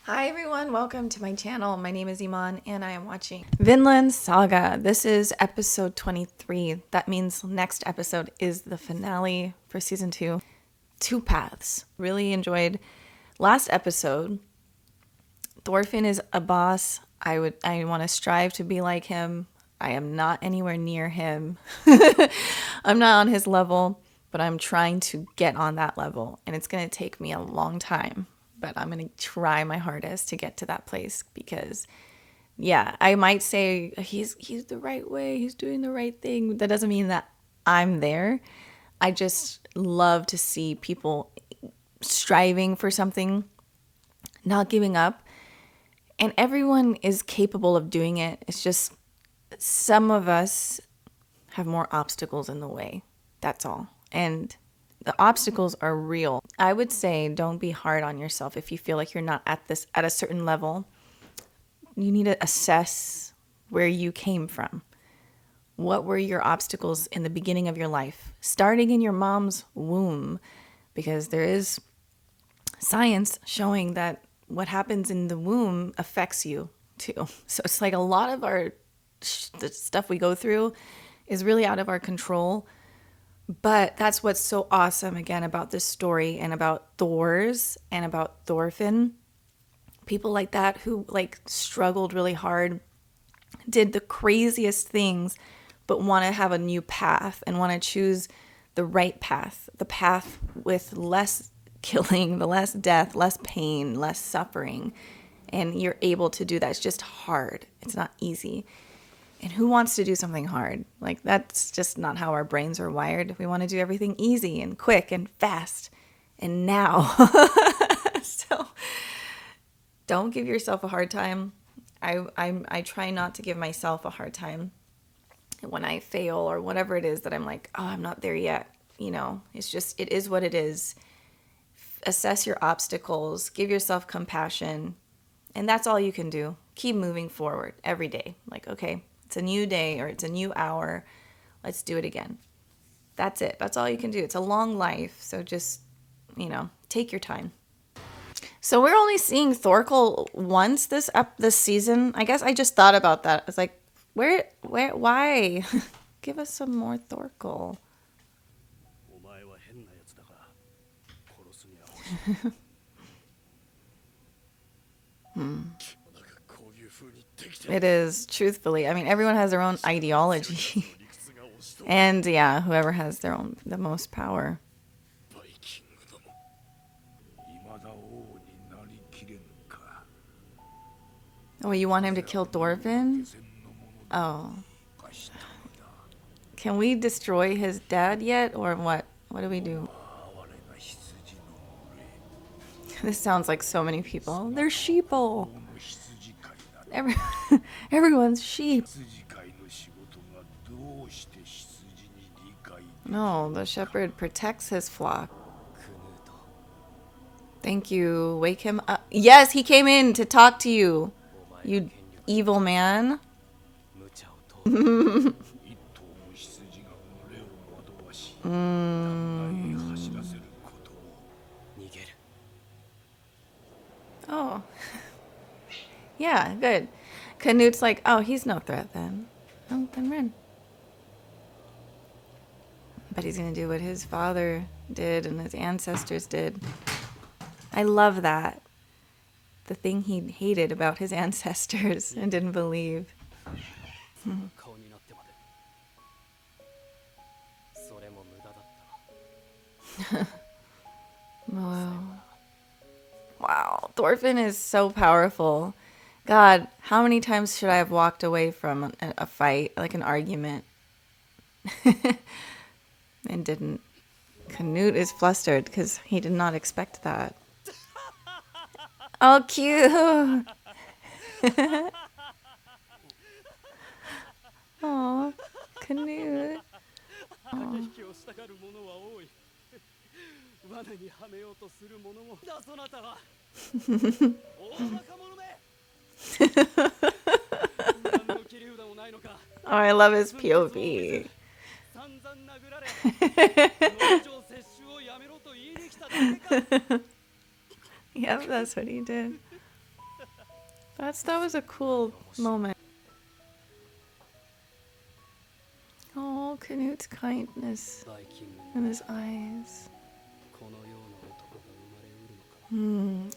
Hi everyone, welcome to my channel. My name is Iman and I am watching Vinland Saga. This is episode 23. That means next episode is the finale for season 2. Two paths. Really enjoyed last episode. Thorfinn is a boss. I want to strive to be like him. I am not anywhere near him. I'm not on his level, but I'm trying to get on that level, and it's going to take me a long time. But I'm going to try my hardest to get to that place because, yeah, I might say he's the right way, he's doing the right thing. That doesn't mean that I'm there. I just love to see people striving for something, not giving up. And everyone is capable of doing it. It's just some of us have more obstacles in the way. That's all. And the obstacles are real. I would say don't be hard on yourself if you feel like you're not at a certain level. You need to assess where you came from. What were your obstacles in the beginning of your life? Starting in your mom's womb, because there is science showing that what happens in the womb affects you too. So it's like a lot of the stuff we go through is really out of our control. But that's what's so awesome, again, about this story and about Thor's and about Thorfinn. People like that who struggled really hard, did the craziest things, but want to have a new path and want to choose the right path, the path with less killing, the less death, less pain, less suffering. And you're able to do that. It's just hard. It's not easy. And who wants to do something hard? That's just not how our brains are wired. We want to do everything easy and quick and fast and now. So don't give yourself a hard time. I try not to give myself a hard time when I fail or whatever it is that I'm like, oh, I'm not there yet. It's just, it is what it is. Assess your obstacles, give yourself compassion, and that's all you can do. Keep moving forward every day. Okay, it's a new day or it's a new hour. Let's do it again. That's it. That's all you can do. It's a long life. So just, take your time. So we're only seeing Thorkel once this season. I guess I just thought about that. It's like, why? Give us some more Thorkel. It is, truthfully. I mean, everyone has their own ideology. And yeah, whoever has the most power. Oh, you want him to kill Thorfinn? Oh. Can we destroy his dad yet, or what? What do we do? This sounds like so many people. They're sheeple. Everyone's sheep. No, the shepherd protects his flock. Thank you. Wake him up. Yes, he came in to talk to you. You evil man. Oh. Yeah, good. Canut's like, oh, he's no threat then. Oh, then run. But he's going to do what his father did and his ancestors did. I love that. The thing he hated about his ancestors and didn't believe. Wow. Wow. Thorfinn is so powerful. God, how many times should I have walked away from a fight, like an argument, and didn't? Canute is flustered because he did not expect that. Oh, cute. Oh, Canute. Oh. Oh, I love his POV. Yep, that's what he did. That was a cool moment. Oh, Canut's kindness in his eyes.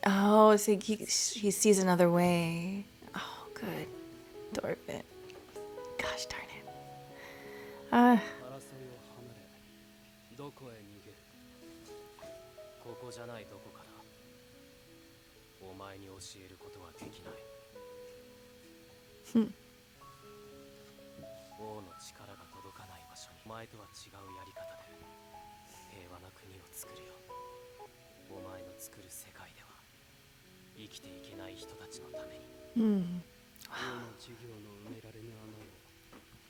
Oh, so he sees another way. Oh, good. Thorfinn. Gosh darn it. Ah. どこへ逃げる。ここじゃないどこかだ。お前に教えることはできない。王の力が届かない場所にお前とは違うやり方で平和な国を作るよ。お前の作る世界では生きていけない人たちのために。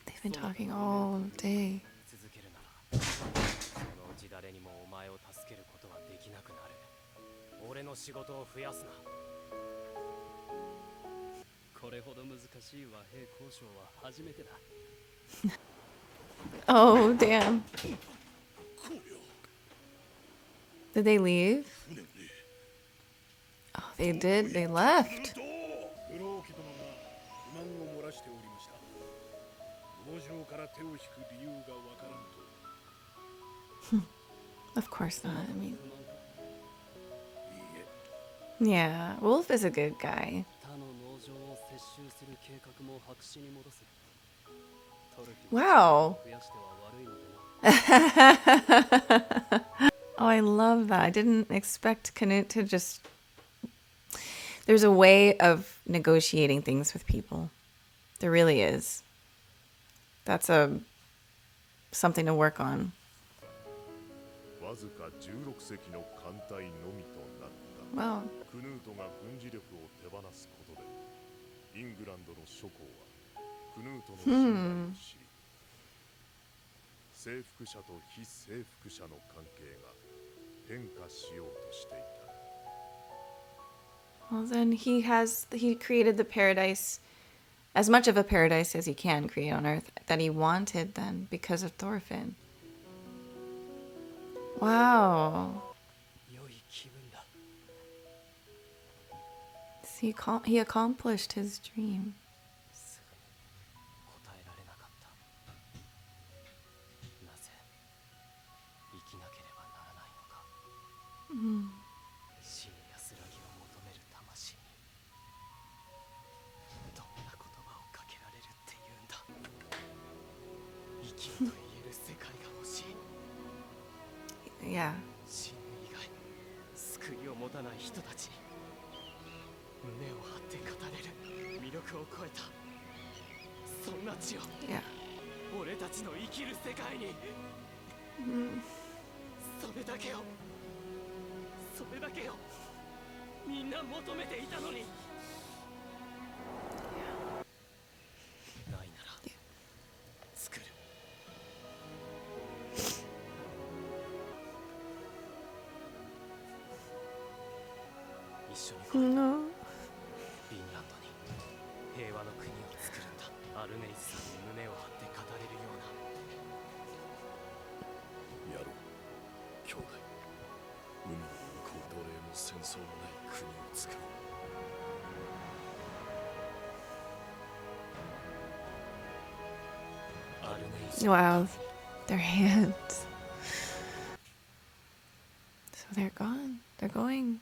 They've been talking all day. 続けるならそのうち誰にもお前を助けることはできなくなる。俺の仕事を増やすな。これほど難しい和平交渉は初めてだ。Oh, damn. Did they leave? Oh, they did. They left. Of course not. I mean, yeah, Wolf is a good guy. Wow. Oh, I love that. I didn't expect Canute to just... There's a way of negotiating things with people. There really is. That's something to work on. Wow. Well, then he created the paradise, as much of a paradise as he can create on Earth, that he wanted then because of Thorfinn. Wow. He accomplished his dream. Yeah. Yeah. No. Wow, their hands. So they're gone. They're going.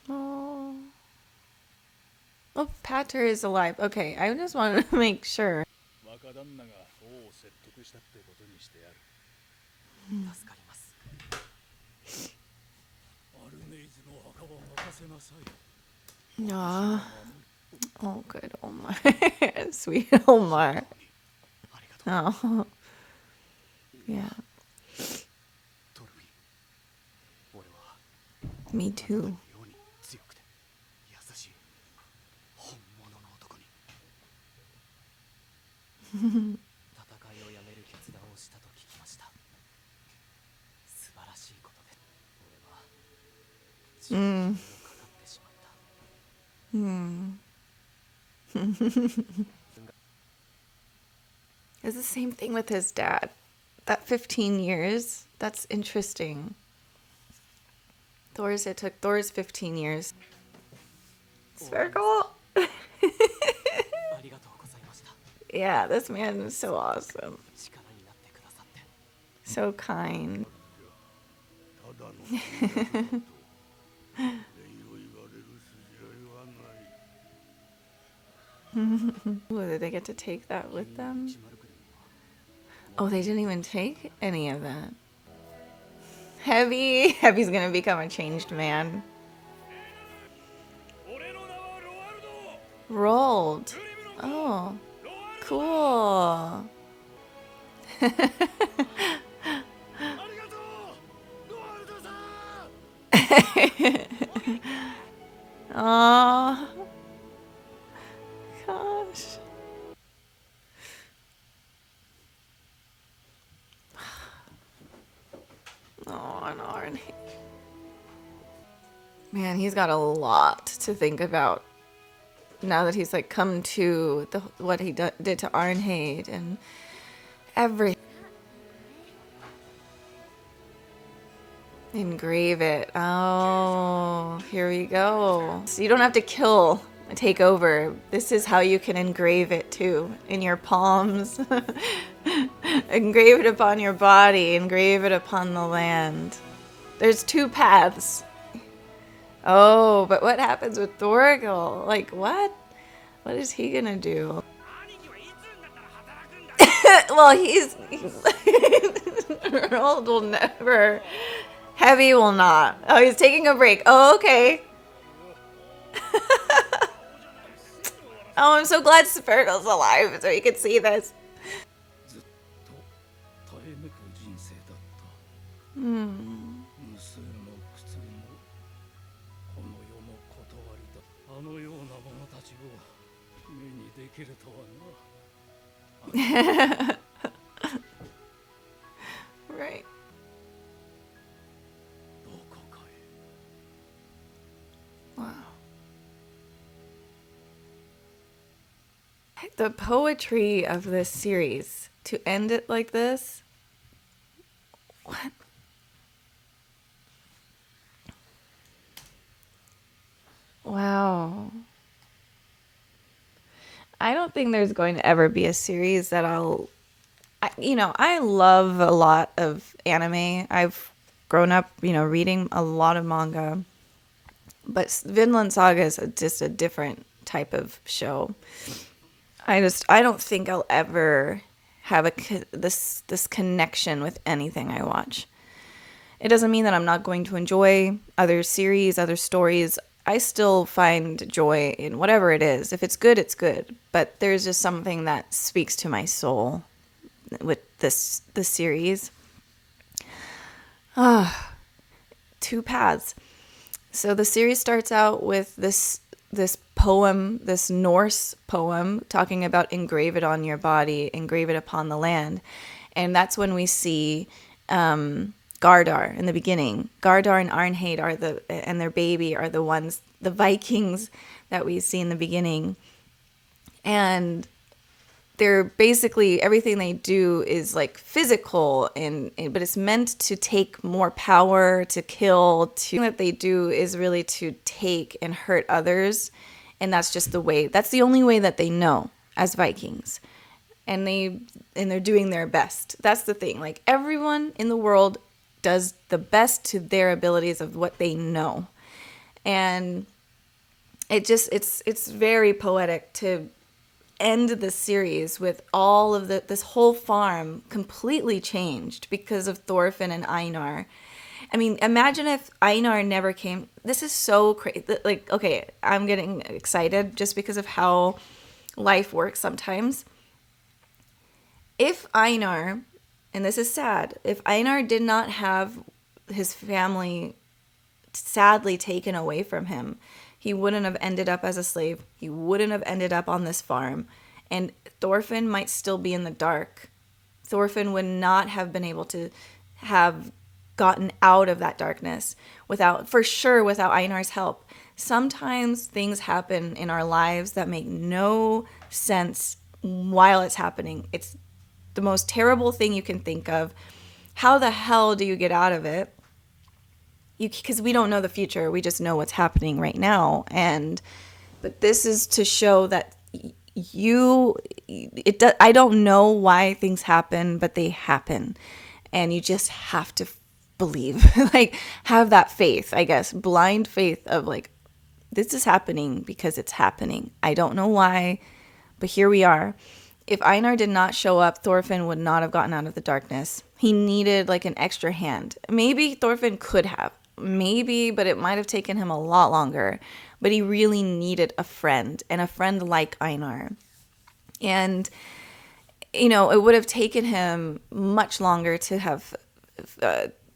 Oh. Oh, Pater is alive. Okay, I just wanted to make sure. Aww. Oh, good Omar. Sweet Omar. Oh. Yeah. Me too. It's the same thing with his dad. That 15 years, that's interesting. It took Thor's 15 years. Sparkle. ありがとうございました。 Yeah, this man is so awesome. 力になってくださって。 So kind. ただの親族だと礼を言われる筋合いはない。 Ooh, did they get to take that with them? Oh, they didn't even take any of that. Heavy's gonna become a changed man. Rolled. Oh, cool. Oh, gosh. Oh, an Arn. Man, he's got a lot to think about now that he's like come to what he did to Arnheid and everything. Engrave it. Oh, here we go. So you don't have to kill, take over. This is how you can engrave it too, in your palms. Engrave it upon your body, engrave it upon the land. There's two paths. Oh, but what happens with Thorgil? Like, what? What is he gonna do? Well, he's Roald will never. Heavy will not. Oh, he's taking a break. Oh, okay. Oh, I'm so glad Sparkle's alive so he could see this. ずっと耐え抜く人生だった。 Hmm. 無数の苦痛もこの世の断りだ。あのような者たちを目にできるとはな。 Right. どこかへ。 Wow. The poetry of this series, to end it like this. What? Wow. I don't think there's going to ever be a series that I love a lot of anime. I've grown up, reading a lot of manga. But Vinland Saga is just a different type of show. I don't think I'll ever have this connection with anything I watch. It doesn't mean that I'm not going to enjoy other series, other stories. I still find joy in whatever it is. If it's good, it's good. But there's just something that speaks to my soul with this series. Two paths. So the series starts out with this poem, this Norse poem, talking about engrave it on your body, engrave it upon the land. And that's when we see Gardar in the beginning. Gardar and Arnheid and their baby are the Vikings that we see in the beginning. And they're basically, everything they do is like physical, but it's meant to take more power, to kill. What they do is really to take and hurt others. And that's just that's the only way that they know as Vikings. And they're doing their best. That's the thing. Like, everyone in the world does the best to their abilities of what they know. And it's very poetic to end the series with all of this whole farm completely changed because of Thorfinn and Einar. I mean, imagine if Einar never came. This is so crazy. Like, okay, I'm getting excited just because of how life works sometimes. If Einar, and this is sad, if Einar did not have his family sadly taken away from him, he wouldn't have ended up as a slave. He wouldn't have ended up on this farm. And Thorfinn might still be in the dark. Thorfinn would not have been able to have gotten out of that darkness without Einar's help. Sometimes things happen in our lives that make no sense while it's happening. It's the most terrible thing you can think of. How the hell do you get out of it? Because we don't know the future. We just know what's happening right now. And But this is to show that I don't know why things happen, but they happen. And you just have to believe, like have that faith, I guess, blind faith of like, this is happening because it's happening. I don't know why, but here we are. If Einar did not show up, Thorfinn would not have gotten out of the darkness. He needed like an extra hand. Maybe Thorfinn could have. Maybe, but it might have taken him a lot longer. But he really needed a friend, and a friend like Einar. And, you know, it would have taken him much longer to have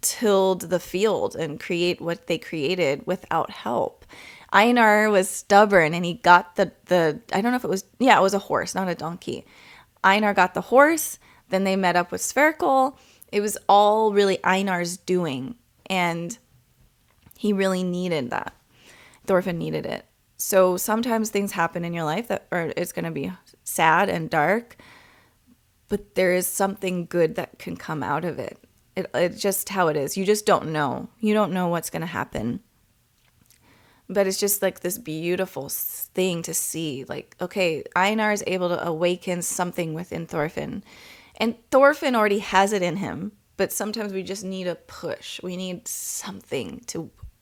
tilled the field and create what they created without help. Einar was stubborn, and he got the I don't know if it was, it was a horse, not a donkey. Einar got the horse, then they met up with Sverkel. It was all really Einar's doing, and he really needed that. Thorfinn needed it. So sometimes things happen in your life that it's going to be sad and dark, but there is something good that can come out of it. It's just how it is. You just don't know. You don't know what's going to happen. But it's just like this beautiful thing to see. Like, okay, Einar is able to awaken something within Thorfinn. And Thorfinn already has it in him. But sometimes we just need a push. We need something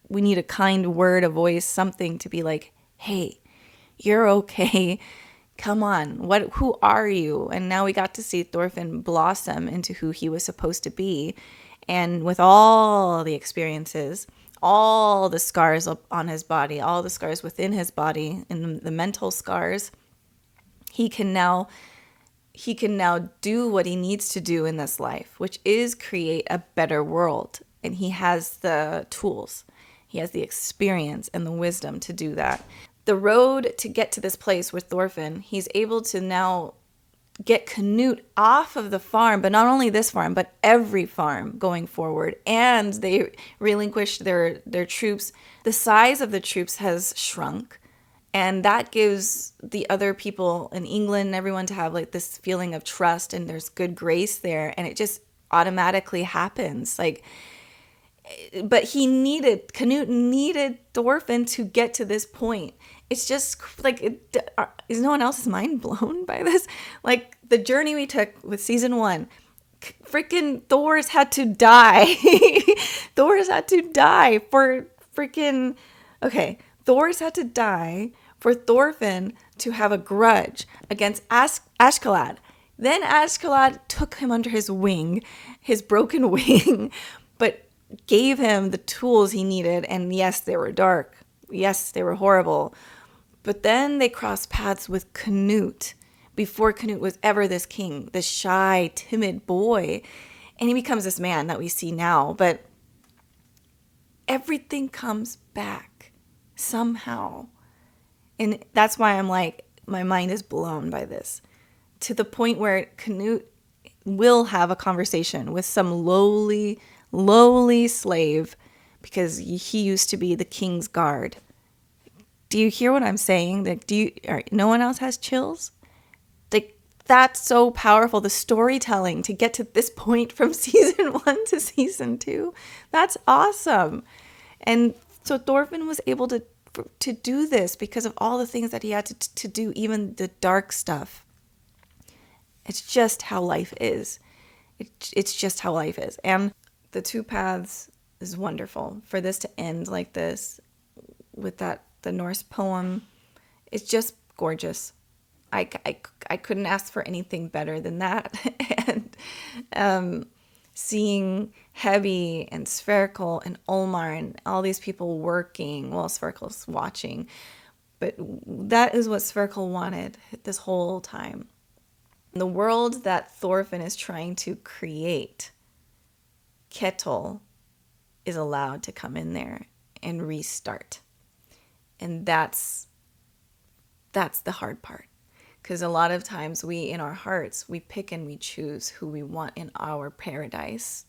we need a kind word, a voice, something to be like, hey, you're okay. Come on. Who are you? And now we got to see Thorfinn blossom into who he was supposed to be. And with all the experiences, all the scars on his body, all the scars within his body, and the mental scars, he can now do what he needs to do in this life, which is create a better world. And he has the tools, he has the experience and the wisdom to do that. The road to get to this place with Thorfinn, he's able to now get Canute off of the farm, but not only this farm, but every farm going forward. And they relinquished their troops. The size of the troops has shrunk. And that gives the other people in England and everyone to have like this feeling of trust, and there's good grace there. And it just automatically happens. Like, but Canute needed Thorfinn to get to this point. It's just like, is no one else's mind blown by this? Like the journey we took with season 1, freaking Thor's had to die. Thor's had to die for Thor's had to die for Thorfinn to have a grudge against Ashkelad. Then Ashkelad took him under his wing, his broken wing, but gave him the tools he needed. And yes, they were dark. Yes, they were horrible. But then they crossed paths with Canute before Canute was ever this king, this shy, timid boy. And he becomes this man that we see now. But everything comes back somehow. And that's why I'm like, my mind is blown by this. To the point where Canute will have a conversation with some lowly slave because he used to be the king's guard. Do you hear what I'm saying? Like, no one else has chills? Like, that's so powerful. The storytelling to get to this point from season 1 to season 2, that's awesome. And so Thorfinn was able to do this because of all the things that he had to do, even the dark stuff. It's just how life is. It's just how life is. And the two paths is wonderful. For this to end like this with the Norse poem, it's just gorgeous. I couldn't ask for anything better than that. And seeing Hebi and Sverkel and Olmar and all these people working while Sverkel's watching. But that is what Sverkel wanted this whole time. The world that Thorfinn is trying to create, Ketil is allowed to come in there and restart. And that's the hard part. Because a lot of times we, in our hearts, we pick and we choose who we want in our paradise.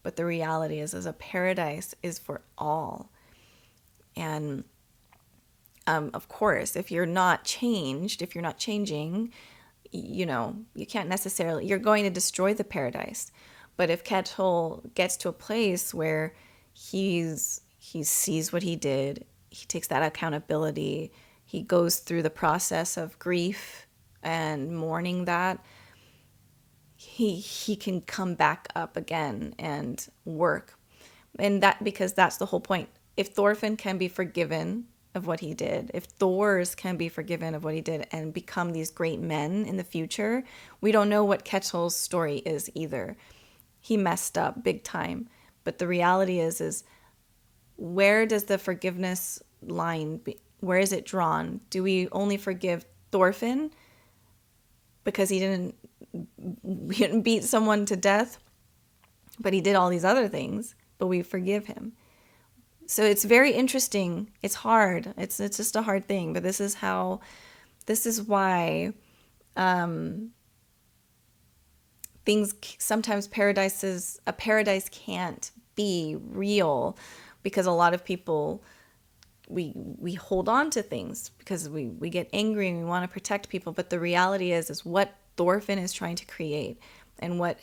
But the reality is a paradise is for all. And of course, if you're not changing, you can't necessarily, you're going to destroy the paradise. But if Ketil gets to a place where he sees what he did, he takes that accountability, he goes through the process of grief and mourning that, he can come back up again and work. And that, because that's the whole point. If Thorfinn can be forgiven of what he did, if Thors can be forgiven of what he did and become these great men in the future, we don't know what Ketil's story is either. He messed up big time. But the reality is where does the forgiveness line where is it drawn? Do we only forgive Thorfinn because he didn't beat someone to death, but he did all these other things, but we forgive him? So it's very interesting. It's hard. It's just a hard thing, but this is why things sometimes a paradise can't be real, because a lot of people, we hold on to things because we get angry and we want to protect people. But the reality is what Thorfinn is trying to create and what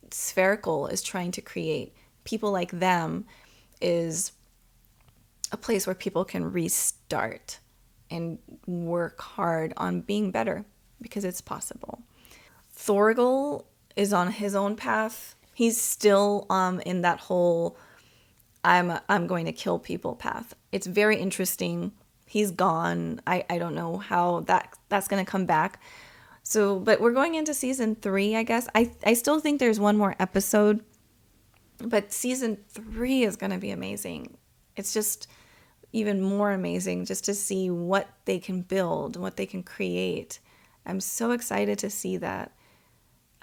Spherical is trying to create, people like them, is a place where people can restart and work hard on being better, because it's possible. Thorgal is on his own path. He's still in that whole I'm going to kill people path. It's very interesting. He's gone. I don't know how that's going to come back. So, but we're going into season 3, I guess. I still think there's one more episode, but season 3 is going to be amazing. It's just even more amazing just to see what they can build, what they can create. I'm so excited to see that.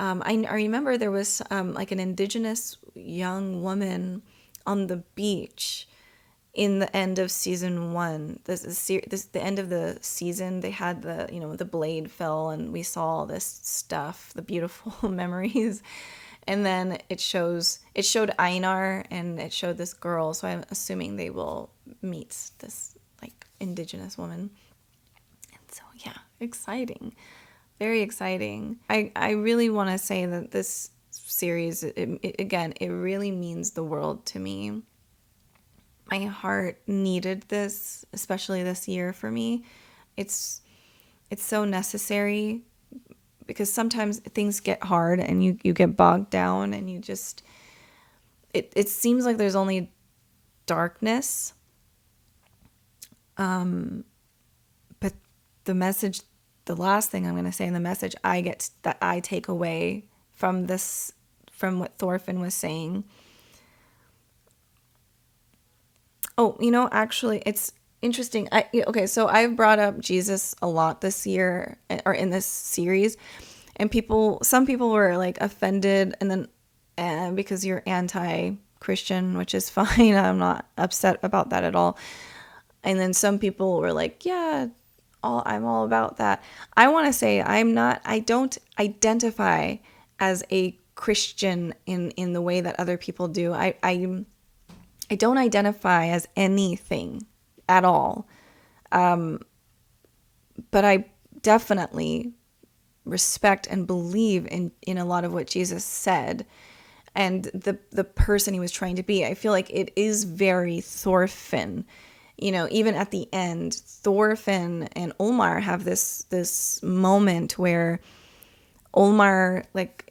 I remember there was like an indigenous young woman on the beach in the end of season 1. The end of the season, they had the blade fell and we saw all this stuff, the beautiful memories. And then it showed Einar and it showed this girl. So I'm assuming they will meet this like indigenous woman. And so, yeah, exciting. Very exciting. I really want to say that this series, it really means the world to me. My heart needed this, especially this year for me. It's so necessary, because sometimes things get hard and you get bogged down and you just, it seems like there's only darkness. But the message, the last thing I'm going to say in the message that I take away from this, from what Thorfinn was saying. Oh, actually, it's interesting. So I've brought up Jesus a lot this year, or in this series, and some people were like offended, and then because you're anti-Christian, which is fine. I'm not upset about that at all. And then some people were like, yeah, I'm all about that. I want to say I don't identify as a Christian in the way that other people do. I don't identify as anything at all. But I definitely respect and believe in a lot of what Jesus said and the person he was trying to be. I feel like it is very Thorfinn. Even at the end, Thorfinn and Olmar have this moment where Olmar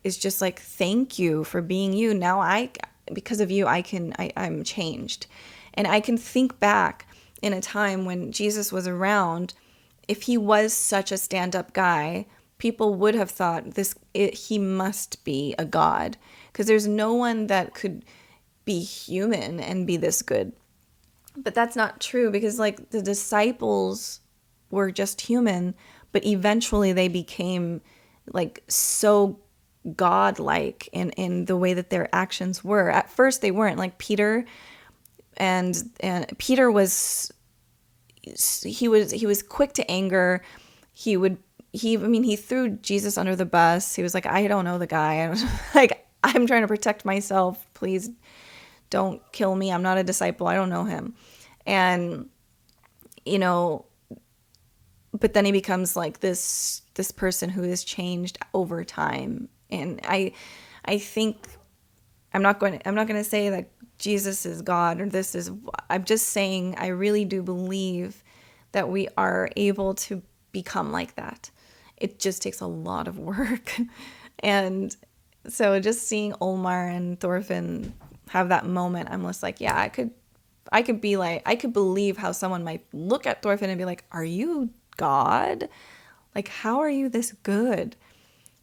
is just like, thank you for being you. Now because of you, I'm changed. And I can think back in a time when Jesus was around. If he was such a stand-up guy, people would have thought he must be a god, because there's no one that could be human and be this good. But that's not true, because the disciples were just human, but eventually they became so godlike in the way that their actions were. At first they weren't. Like Peter, and Peter was quick to anger. He threw Jesus under the bus. He was like, I don't know the guy. I'm trying to protect myself. Please don't kill me. I'm not a disciple. I don't know him. And, but then he becomes like this person who is changed over time. And I think I'm not going to say that Jesus is God or I'm just saying I really do believe that we are able to become like that. It just takes a lot of work. And so just seeing Olmar and Thorfinn have that moment, I'm just like, yeah, I could be like, I could believe how someone might look at Thorfinn and be like, are you God? Like, how are you this good?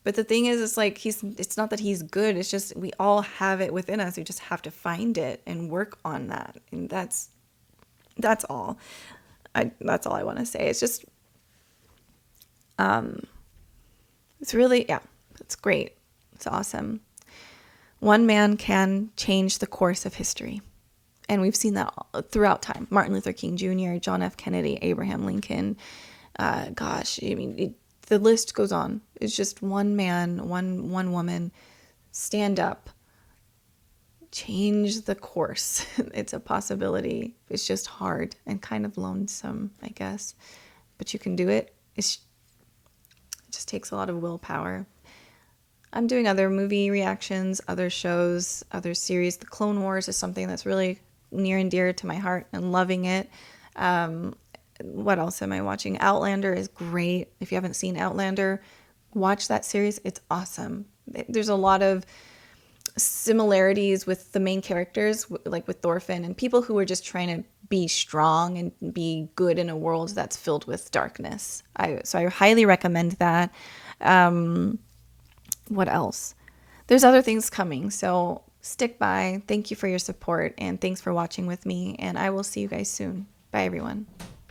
But the thing is, it's like, it's not that he's good. It's just, we all have it within us. We just have to find it and work on that. And that's all. That's all I want to say. It's just, it's really, yeah, it's great. It's awesome. One man can change the course of history. And we've seen that throughout time. Martin Luther King Jr., John F. Kennedy, Abraham Lincoln. The list goes on. It's just one man, one woman, stand up, change the course. It's a possibility. It's just hard and kind of lonesome, I guess. But you can do it. It just takes a lot of willpower. I'm doing other movie reactions, other shows, other series. The Clone Wars is something that's really near and dear to my heart and loving it. What else am I watching? Outlander is great. If you haven't seen Outlander, watch that series. It's awesome. There's a lot of similarities with the main characters, like with Thorfinn, and people who are just trying to be strong and be good in a world that's filled with darkness. So I highly recommend that. What else? There's other things coming, so stick by. Thank you for your support, and thanks for watching with me, and I will see you guys soon. Bye, everyone.